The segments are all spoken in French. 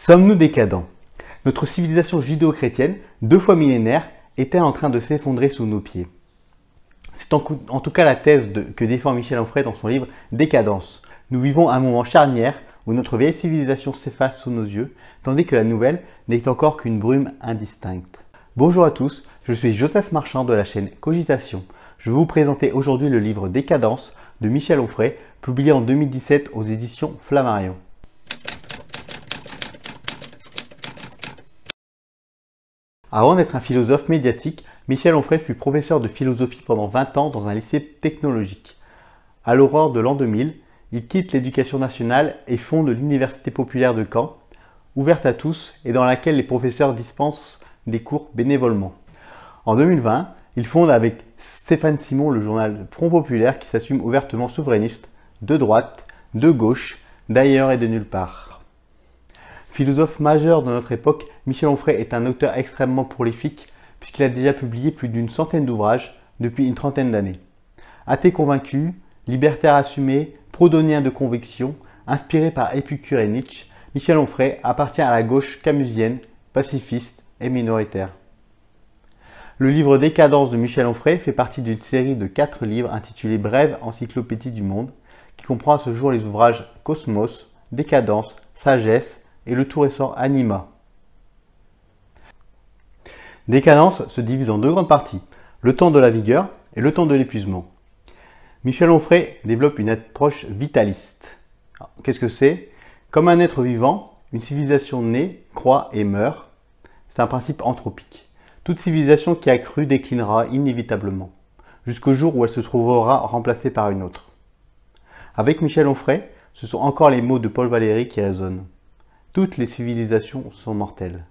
Sommes-nous décadents? Notre civilisation judéo-chrétienne, 2 fois millénaire, est-elle en train de s'effondrer sous nos pieds? C'est en tout cas la thèse que défend Michel Onfray dans son livre Décadence. Nous vivons un moment charnière où notre vieille civilisation s'efface sous nos yeux, tandis que la nouvelle n'est encore qu'une brume indistincte. Bonjour à tous, je suis Joseph Marchand de la chaîne Cogitation. Je vais vous présenter aujourd'hui le livre Décadence de Michel Onfray, publié en 2017 aux éditions Flammarion. Avant d'être un philosophe médiatique, Michel Onfray fut professeur de philosophie pendant 20 ans dans un lycée technologique. À l'aurore de l'an 2000, il quitte l'éducation nationale et fonde l'Université populaire de Caen, ouverte à tous et dans laquelle les professeurs dispensent des cours bénévolement. En 2020, il fonde avec Stéphane Simon le journal Front Populaire qui s'assume ouvertement souverainiste, de droite, de gauche, d'ailleurs et de nulle part. Philosophe majeur de notre époque, Michel Onfray est un auteur extrêmement prolifique puisqu'il a déjà publié plus d'une centaine d'ouvrages depuis une trentaine d'années. Athée convaincu, libertaire assumé, proudhonien de conviction, inspiré par Épicure et Nietzsche, Michel Onfray appartient à la gauche camusienne, pacifiste et minoritaire. Le livre Décadence de Michel Onfray fait partie d'une série de 4 livres intitulés Brève encyclopédie du monde, qui comprend à ce jour les ouvrages Cosmos, Décadence, Sagesse et le tout récent Anima. Décadence se divise en 2 grandes parties, le temps de la vigueur et le temps de l'épuisement. Michel Onfray développe une approche vitaliste. Qu'est-ce que c'est? Comme un être vivant, une civilisation naît, croît et meurt. C'est un principe anthropique. Toute civilisation qui a cru déclinera inévitablement, jusqu'au jour où elle se trouvera remplacée par une autre. Avec Michel Onfray, ce sont encore les mots de Paul Valéry qui résonnent. Toutes les civilisations sont mortelles.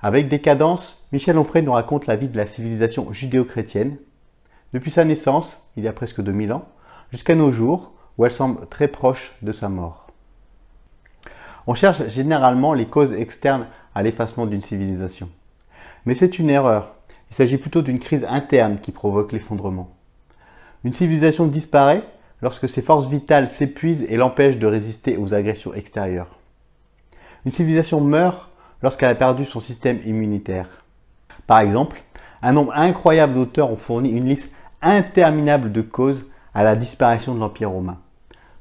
Avec Décadence, Michel Onfray nous raconte la vie de la civilisation judéo-chrétienne, depuis sa naissance, il y a presque 2000 ans, jusqu'à nos jours, où elle semble très proche de sa mort. On cherche généralement les causes externes à l'effacement d'une civilisation. Mais c'est une erreur. Il s'agit plutôt d'une crise interne qui provoque l'effondrement. Une civilisation disparaît lorsque ses forces vitales s'épuisent et l'empêchent de résister aux agressions extérieures. Une civilisation meurt lorsqu'elle a perdu son système immunitaire. Par exemple, un nombre incroyable d'auteurs ont fourni une liste interminable de causes à la disparition de l'Empire romain.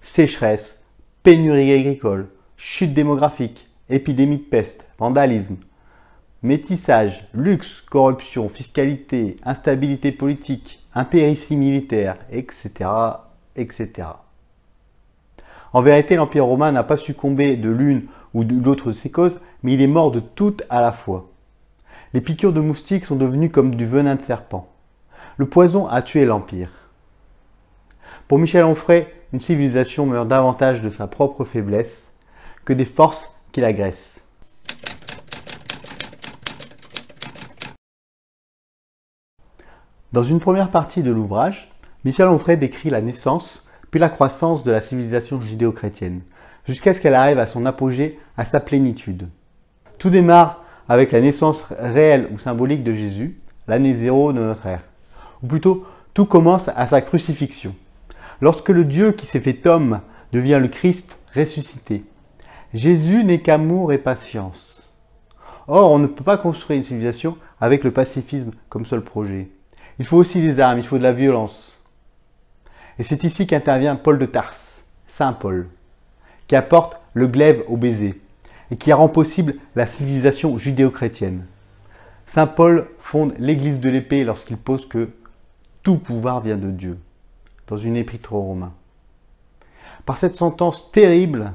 Sécheresse, pénurie agricole, chute démographique, épidémie de peste, vandalisme, métissage, luxe, corruption, fiscalité, instabilité politique, impéritie militaire, etc., etc. En vérité, l'Empire romain n'a pas succombé de l'une ou de l'autre de ces causes, mais il est mort de toutes à la fois. Les piqûres de moustiques sont devenues comme du venin de serpent. Le poison a tué l'Empire. Pour Michel Onfray, une civilisation meurt davantage de sa propre faiblesse que des forces qui l'agressent. Dans une première partie de l'ouvrage, Michel Onfray décrit la naissance puis la croissance de la civilisation judéo-chrétienne, jusqu'à ce qu'elle arrive à son apogée, à sa plénitude. Tout démarre avec la naissance réelle ou symbolique de Jésus, l'année 0 de notre ère. Ou plutôt, tout commence à sa crucifixion. Lorsque le Dieu qui s'est fait homme devient le Christ ressuscité. Jésus n'est qu'amour et patience. Or, on ne peut pas construire une civilisation avec le pacifisme comme seul projet. Il faut aussi des armes, il faut de la violence. Et c'est ici qu'intervient Paul de Tarse, Saint Paul, qui apporte le glaive au baiser et qui rend possible la civilisation judéo-chrétienne. Saint Paul fonde l'église de l'épée lorsqu'il pose que tout pouvoir vient de Dieu, dans une épître aux Romains. Par cette sentence terrible,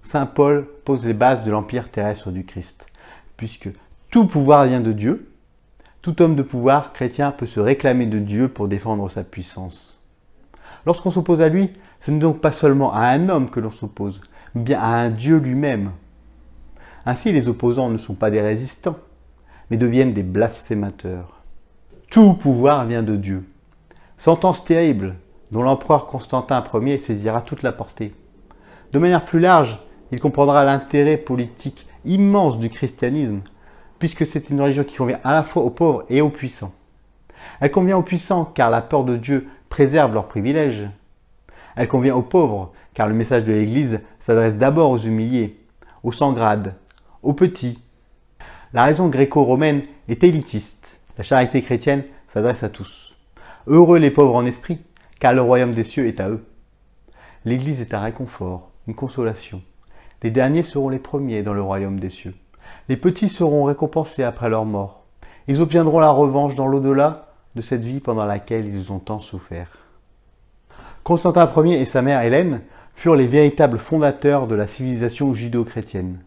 Saint Paul pose les bases de l'empire terrestre du Christ, puisque tout pouvoir vient de Dieu, tout homme de pouvoir chrétien peut se réclamer de Dieu pour défendre sa puissance. Lorsqu'on s'oppose à lui, ce n'est donc pas seulement à un homme que l'on s'oppose, mais bien à un Dieu lui-même. Ainsi, les opposants ne sont pas des résistants, mais deviennent des blasphémateurs. Tout pouvoir vient de Dieu. Sentence terrible, dont l'empereur Constantin Ier saisira toute la portée. De manière plus large, il comprendra l'intérêt politique immense du christianisme, puisque c'est une religion qui convient à la fois aux pauvres et aux puissants. Elle convient aux puissants car la peur de Dieu préserve leurs privilèges. Elle convient aux pauvres car le message de l'Église s'adresse d'abord aux humiliés, aux sans grade, aux petits. La raison gréco-romaine est élitiste. La charité chrétienne s'adresse à tous. Heureux les pauvres en esprit, car le royaume des cieux est à eux. L'Église est un réconfort, une consolation. Les derniers seront les premiers dans le royaume des cieux. Les petits seront récompensés après leur mort. Ils obtiendront la revanche dans l'au-delà de cette vie pendant laquelle ils ont tant souffert. Constantin Ier et sa mère Hélène furent les véritables fondateurs de la civilisation judéo-chrétienne.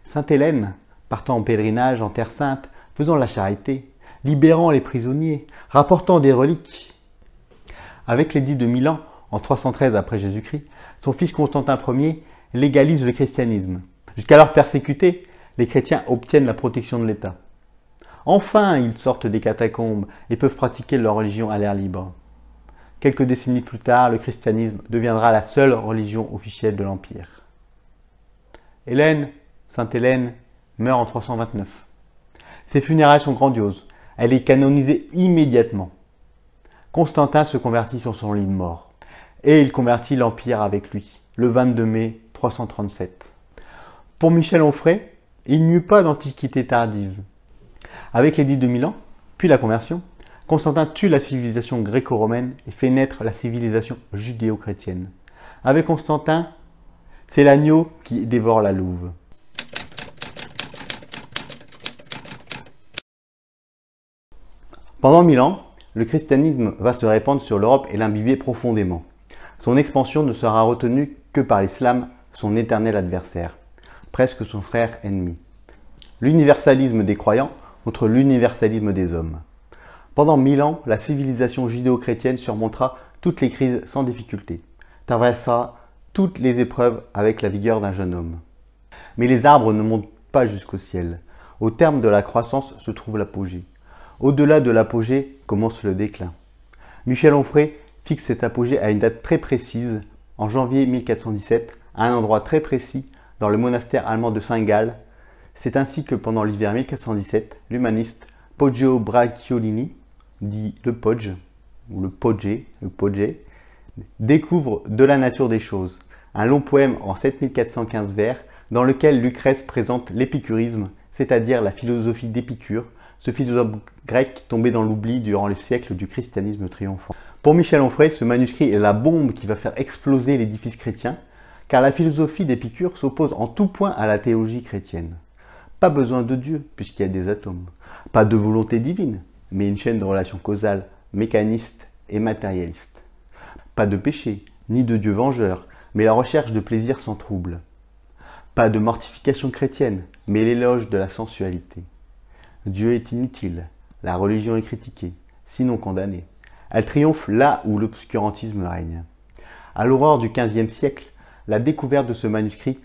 Sainte Hélène, partant en pèlerinage en Terre Sainte, faisant la charité, libérant les prisonniers, rapportant des reliques. Avec l'édit de Milan, en 313 après Jésus-Christ, son fils Constantin Ier légalise le christianisme. Jusqu'alors persécutés, les chrétiens obtiennent la protection de l'État. Enfin, ils sortent des catacombes et peuvent pratiquer leur religion à l'air libre. Quelques décennies plus tard, le christianisme deviendra la seule religion officielle de l'Empire. Sainte Hélène, meurt en 329. Ses funérailles sont grandioses. Elle est canonisée immédiatement. Constantin se convertit sur son lit de mort. Et il convertit l'Empire avec lui, le 22 mai 337. Pour Michel Onfray, il n'y eut pas d'antiquité tardive. Avec l'édit de Milan, puis la conversion, Constantin tue la civilisation gréco-romaine et fait naître la civilisation judéo-chrétienne. Avec Constantin, c'est l'agneau qui dévore la louve. Pendant 1000 ans, le christianisme va se répandre sur l'Europe et l'imbiber profondément. Son expansion ne sera retenue que par l'islam, son éternel adversaire, presque son frère ennemi. L'universalisme des croyants contre l'universalisme des hommes. Pendant 1000 ans, la civilisation judéo-chrétienne surmontera toutes les crises sans difficulté, traversera toutes les épreuves avec la vigueur d'un jeune homme. Mais les arbres ne montent pas jusqu'au ciel. Au terme de la croissance se trouve l'apogée. Au-delà de l'apogée commence le déclin. Michel Onfray fixe cet apogée à une date très précise, en janvier 1417, à un endroit très précis, dans le monastère allemand de Saint-Gall. C'est ainsi que pendant l'hiver 1417, l'humaniste Poggio Bracciolini, dit le Pogge, ou le Pogge, découvre De la nature des choses, un long poème en 7415 vers, dans lequel Lucrèce présente l'épicurisme, c'est-à-dire la philosophie d'Épicure, ce philosophe grec tombé dans l'oubli durant les siècles du christianisme triomphant. Pour Michel Onfray, ce manuscrit est la bombe qui va faire exploser l'édifice chrétien, car la philosophie d'Épicure s'oppose en tout point à la théologie chrétienne. Pas besoin de Dieu, puisqu'il y a des atomes. Pas de volonté divine, mais une chaîne de relations causales, mécanistes et matérialistes. Pas de péché, ni de Dieu vengeur, mais la recherche de plaisir sans trouble. Pas de mortification chrétienne, mais l'éloge de la sensualité. Dieu est inutile, la religion est critiquée, sinon condamnée. Elle triomphe là où l'obscurantisme règne. À l'aurore du XVe siècle, la découverte de ce manuscrit,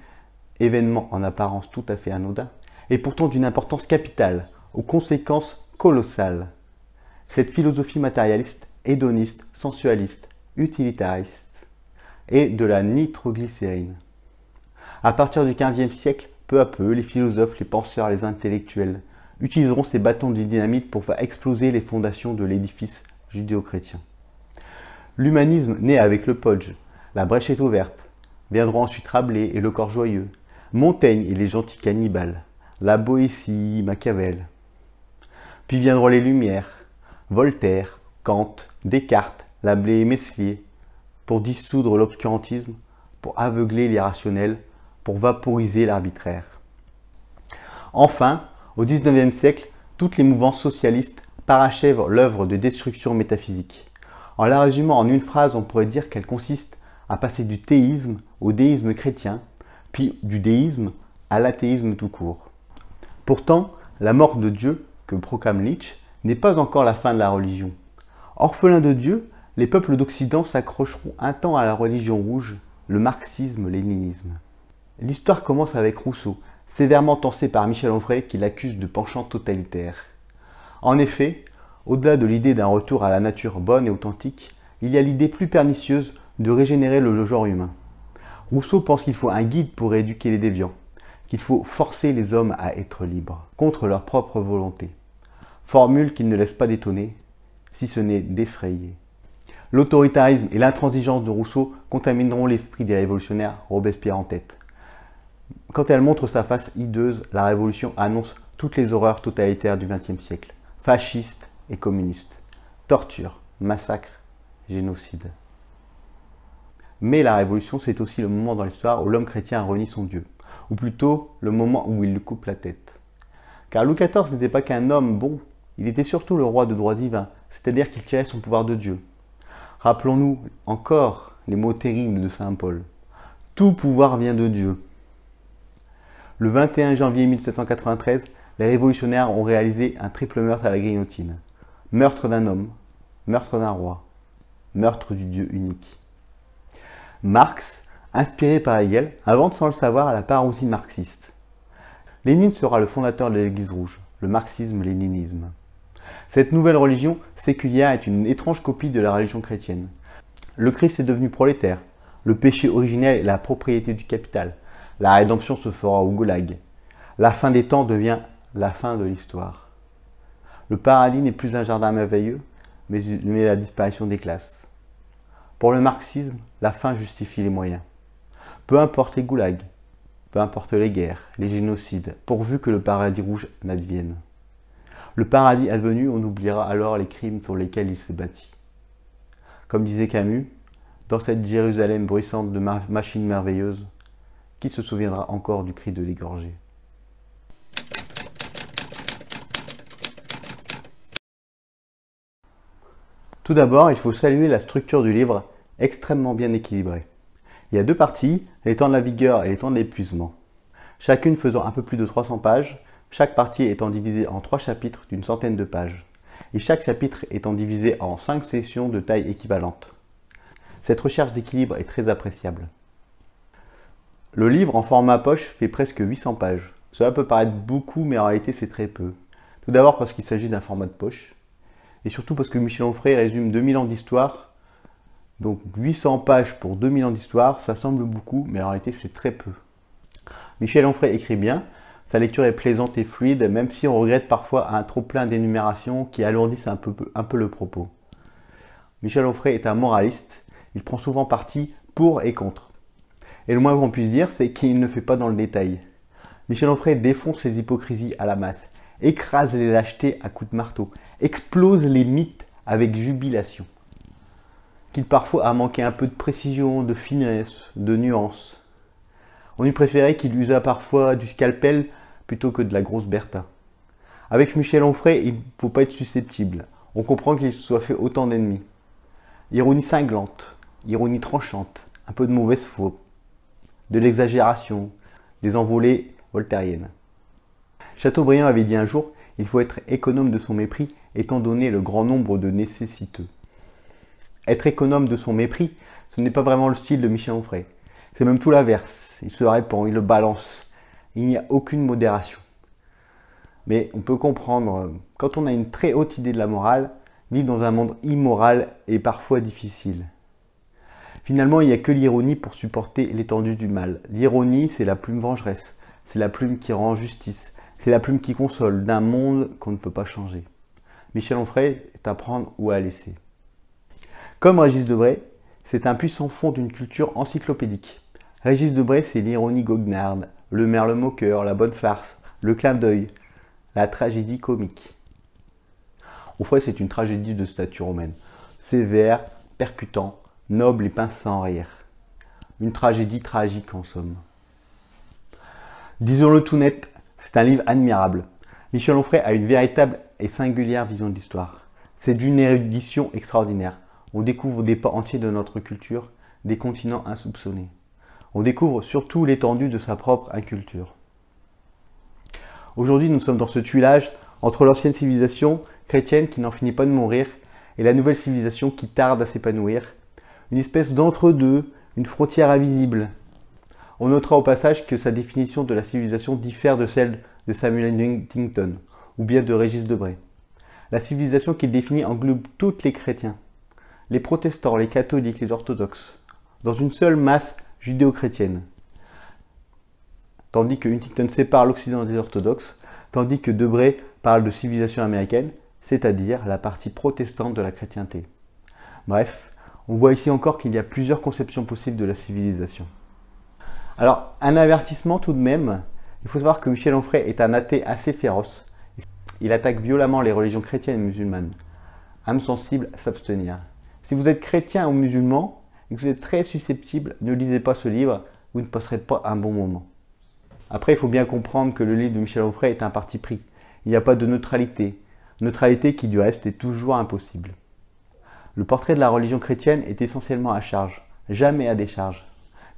événement en apparence tout à fait anodin, est pourtant d'une importance capitale, aux conséquences colossales. Cette philosophie matérialiste, hédoniste, sensualiste, utilitariste, est de la nitroglycérine. À partir du XVe siècle, peu à peu, les philosophes, les penseurs, les intellectuels utiliseront ces bâtons de dynamite pour faire exploser les fondations de l'édifice judéo-chrétien. L'humanisme naît avec le Pogge, la brèche est ouverte. Viendront ensuite Rabelais et le corps joyeux, Montaigne et les gentils cannibales, la Boétie, Machiavel. Puis viendront les Lumières, Voltaire, Kant, Descartes, Lablé et Meslier, pour dissoudre l'obscurantisme, pour aveugler l'irrationnel, pour vaporiser l'arbitraire. Enfin, au XIXe siècle, toutes les mouvances socialistes parachèvent l'œuvre de destruction métaphysique. En la résumant en une phrase, on pourrait dire qu'elle consiste à passer du théisme au déisme chrétien, puis du déisme à l'athéisme tout court. Pourtant, la mort de Dieu, que proclame Nietzsche, n'est pas encore la fin de la religion. Orphelins de Dieu, les peuples d'Occident s'accrocheront un temps à la religion rouge, le marxisme-léninisme. L'histoire commence avec Rousseau, sévèrement tensé par Michel Onfray qui l'accuse de penchant totalitaire. En effet, au-delà de l'idée d'un retour à la nature bonne et authentique, il y a l'idée plus pernicieuse de régénérer le genre humain. Rousseau pense qu'il faut un guide pour éduquer les déviants, qu'il faut forcer les hommes à être libres, contre leur propre volonté. Formule qui ne laisse pas d'étonner, si ce n'est d'effrayer. L'autoritarisme et l'intransigeance de Rousseau contamineront l'esprit des révolutionnaires, Robespierre en tête. Quand elle montre sa face hideuse, la Révolution annonce toutes les horreurs totalitaires du XXe siècle, fascistes et communistes, torture, massacres, génocide. Mais la Révolution, c'est aussi le moment dans l'histoire où l'homme chrétien renie son Dieu, ou plutôt le moment où il lui coupe la tête. Car Louis XIV n'était pas qu'un homme bon, il était surtout le roi de droit divin, c'est-à-dire qu'il tirait son pouvoir de Dieu. Rappelons-nous encore les mots terribles de saint Paul. Tout pouvoir vient de Dieu. Le 21 janvier 1793, les révolutionnaires ont réalisé un triple meurtre à la guillotine. Meurtre d'un homme, meurtre d'un roi, meurtre du Dieu unique. Marx, inspiré par Hegel, invente sans le savoir la parousie marxiste. Lénine sera le fondateur de l'Église rouge, le marxisme-léninisme. Cette nouvelle religion séculière est une étrange copie de la religion chrétienne. Le Christ est devenu prolétaire, le péché originel est la propriété du capital, la rédemption se fera au goulag. La fin des temps devient la fin de l'histoire. Le paradis n'est plus un jardin merveilleux, mais la disparition des classes. Pour le marxisme, la fin justifie les moyens. Peu importe les goulags, peu importe les guerres, les génocides, pourvu que le paradis rouge n'advienne. Le paradis advenu, on oubliera alors les crimes sur lesquels il s'est bâti. Comme disait Camus, dans cette Jérusalem bruissante de machines merveilleuses, qui se souviendra encore du cri de l'égorgé? Tout d'abord, il faut saluer la structure du livre, extrêmement bien équilibrée. Il y a deux parties, les temps de la vigueur et les temps de l'épuisement. Chacune faisant un peu plus de 300 pages, chaque partie étant divisée en 3 chapitres d'une centaine de pages, et chaque chapitre étant divisé en 5 sessions de taille équivalente. Cette recherche d'équilibre est très appréciable. Le livre en format poche fait presque 800 pages. Cela peut paraître beaucoup, mais en réalité c'est très peu. Tout d'abord parce qu'il s'agit d'un format de poche, et surtout parce que Michel Onfray résume 2000 ans d'histoire. Donc 800 pages pour 2000 ans d'histoire, ça semble beaucoup, mais en réalité c'est très peu. Michel Onfray écrit bien, sa lecture est plaisante et fluide, même si on regrette parfois un trop-plein d'énumérations qui alourdissent un peu le propos. Michel Onfray est un moraliste, il prend souvent parti pour et contre. Et le moins qu'on puisse dire, c'est qu'il ne fait pas dans le détail. Michel Onfray défonce ses hypocrisies à la masse, écrase les lâchetés à coups de marteau, explose les mythes avec jubilation. Qu'il parfois a manqué un peu de précision, de finesse, de nuance. On eût préféré qu'il usât parfois du scalpel plutôt que de la grosse Bertha. Avec Michel Onfray, il ne faut pas être susceptible. On comprend qu'il se soit fait autant d'ennemis. Ironie cinglante, ironie tranchante, un peu de mauvaise foi, de l'exagération, des envolées voltairiennes. Chateaubriand avait dit un jour, il faut être économe de son mépris étant donné le grand nombre de nécessiteux. Être économe de son mépris, ce n'est pas vraiment le style de Michel Onfray. C'est même tout l'inverse. Il se répand, il le balance. Il n'y a aucune modération. Mais on peut comprendre, quand on a une très haute idée de la morale, vivre dans un monde immoral est parfois difficile. Finalement, il n'y a que l'ironie pour supporter l'étendue du mal. L'ironie, c'est la plume vengeresse. C'est la plume qui rend justice. C'est la plume qui console d'un monde qu'on ne peut pas changer. Michel Onfray est à prendre ou à laisser. Comme Régis Debray, c'est un puissant fond d'une culture encyclopédique. Régis Debray, c'est l'ironie goguenarde, le merle moqueur, la bonne farce, le clin d'œil, la tragédie comique. Onfray, c'est une tragédie de stature romaine. Sévère, percutant, noble et pince sans rire. Une tragédie tragique en somme. Disons-le tout net, c'est un livre admirable. Michel Onfray a une véritable et singulière vision de l'histoire. C'est d'une érudition extraordinaire. On découvre des pans entiers de notre culture, des continents insoupçonnés. On découvre surtout l'étendue de sa propre inculture. Aujourd'hui, nous sommes dans ce tuilage entre l'ancienne civilisation chrétienne qui n'en finit pas de mourir et la nouvelle civilisation qui tarde à s'épanouir. Une espèce d'entre-deux, une frontière invisible. On notera au passage que sa définition de la civilisation diffère de celle de Samuel Huntington ou bien de Régis Debray. La civilisation qu'il définit englobe tous les chrétiens, les protestants, les catholiques, les orthodoxes, dans une seule masse judéo-chrétienne. Tandis que Huntington sépare l'Occident des orthodoxes, tandis que Debray parle de civilisation américaine, c'est-à-dire la partie protestante de la chrétienté. Bref, on voit ici encore qu'il y a plusieurs conceptions possibles de la civilisation. Alors, un avertissement tout de même. Il faut savoir que Michel Onfray est un athée assez féroce. Il attaque violemment les religions chrétiennes et musulmanes. Âme sensible, s'abstenir. Si vous êtes chrétien ou musulman et que vous êtes très susceptible, ne lisez pas ce livre, vous ne passerez pas un bon moment. Après, il faut bien comprendre que le livre de Michel Onfray est un parti pris. Il n'y a pas de neutralité. Neutralité qui, du reste, est toujours impossible. Le portrait de la religion chrétienne est essentiellement à charge, jamais à décharge.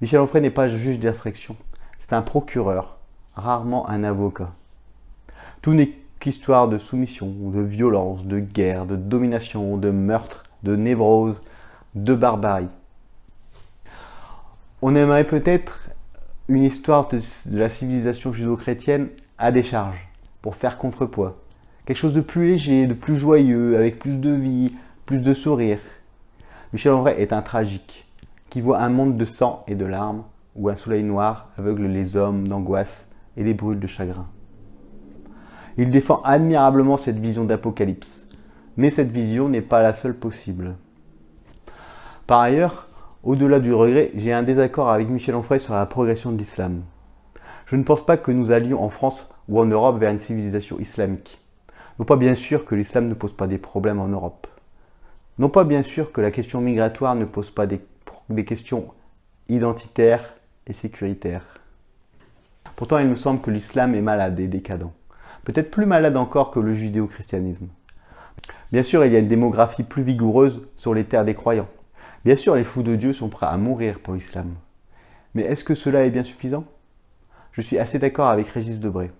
Michel Onfray n'est pas juge d'instruction, c'est un procureur, rarement un avocat. Tout n'est qu'histoire de soumission, de violence, de guerre, de domination, de meurtre, de névrose, de barbarie. On aimerait peut-être une histoire de la civilisation judo-chrétienne à décharge, pour faire contrepoids. Quelque chose de plus léger, de plus joyeux, avec plus de vie, plus de sourire. Michel Onfray est un tragique, qui voit un monde de sang et de larmes, où un soleil noir aveugle les hommes d'angoisse et les brûle de chagrin. Il défend admirablement cette vision d'apocalypse, mais cette vision n'est pas la seule possible. Par ailleurs, au-delà du regret, j'ai un désaccord avec Michel Onfray sur la progression de l'islam. Je ne pense pas que nous allions en France ou en Europe vers une civilisation islamique. Non pas bien sûr que l'islam ne pose pas des problèmes en Europe. Non pas bien sûr que la question migratoire ne pose pas des questions identitaires et sécuritaires. Pourtant, il me semble que l'islam est malade et décadent. Peut-être plus malade encore que le judéo-christianisme. Bien sûr, il y a une démographie plus vigoureuse sur les terres des croyants. Bien sûr, les fous de Dieu sont prêts à mourir pour l'islam. Mais est-ce que cela est bien suffisant? Je suis assez d'accord avec Régis Debray.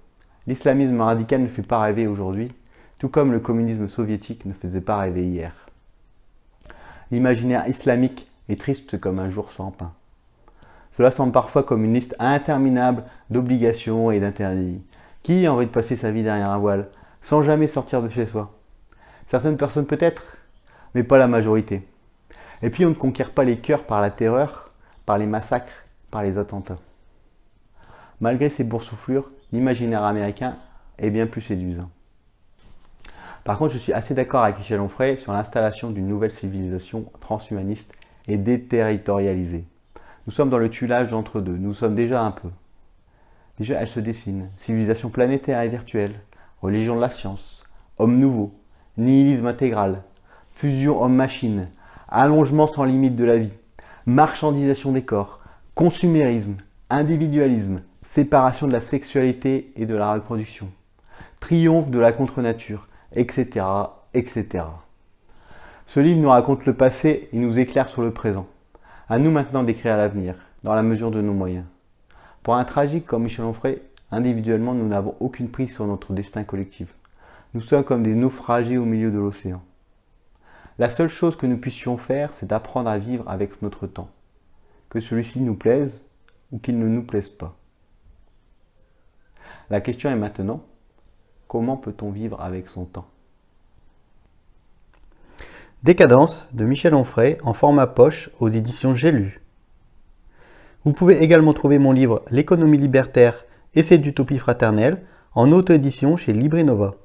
L'islamisme radical ne fait pas rêver aujourd'hui, tout comme le communisme soviétique ne faisait pas rêver hier. L'imaginaire islamique est triste comme un jour sans pain. Cela semble parfois comme une liste interminable d'obligations et d'interdits. Qui a envie de passer sa vie derrière un voile, sans jamais sortir de chez soi? Certaines personnes peut-être, mais pas la majorité. Et puis on ne conquiert pas les cœurs par la terreur, par les massacres, par les attentats. Malgré ces boursouflures, l'imaginaire américain est bien plus séduisant. Par contre, je suis assez d'accord avec Michel Onfray sur l'installation d'une nouvelle civilisation transhumaniste et déterritorialisée. Nous sommes dans le tuilage d'entre deux, nous sommes déjà un peu. Déjà, elle se dessine. Civilisation planétaire et virtuelle, religion de la science, homme nouveau, nihilisme intégral, fusion homme-machine, allongement sans limite de la vie, marchandisation des corps, consumérisme, individualisme, séparation de la sexualité et de la reproduction, triomphe de la contre-nature, etc., etc. Ce livre nous raconte le passé et nous éclaire sur le présent. À nous maintenant d'écrire l'avenir, dans la mesure de nos moyens. Pour un tragique comme Michel Onfray, individuellement, nous n'avons aucune prise sur notre destin collectif. Nous sommes comme des naufragés au milieu de l'océan. La seule chose que nous puissions faire, c'est d'apprendre à vivre avec notre temps. Que celui-ci nous plaise ou qu'il ne nous plaise pas. La question est maintenant, comment peut-on vivre avec son temps? Décadence de Michel Onfray en format poche aux éditions J'ai lu. Vous pouvez également trouver mon livre L'économie libertaire, essai d'utopie fraternelle en auto-édition chez Librinova.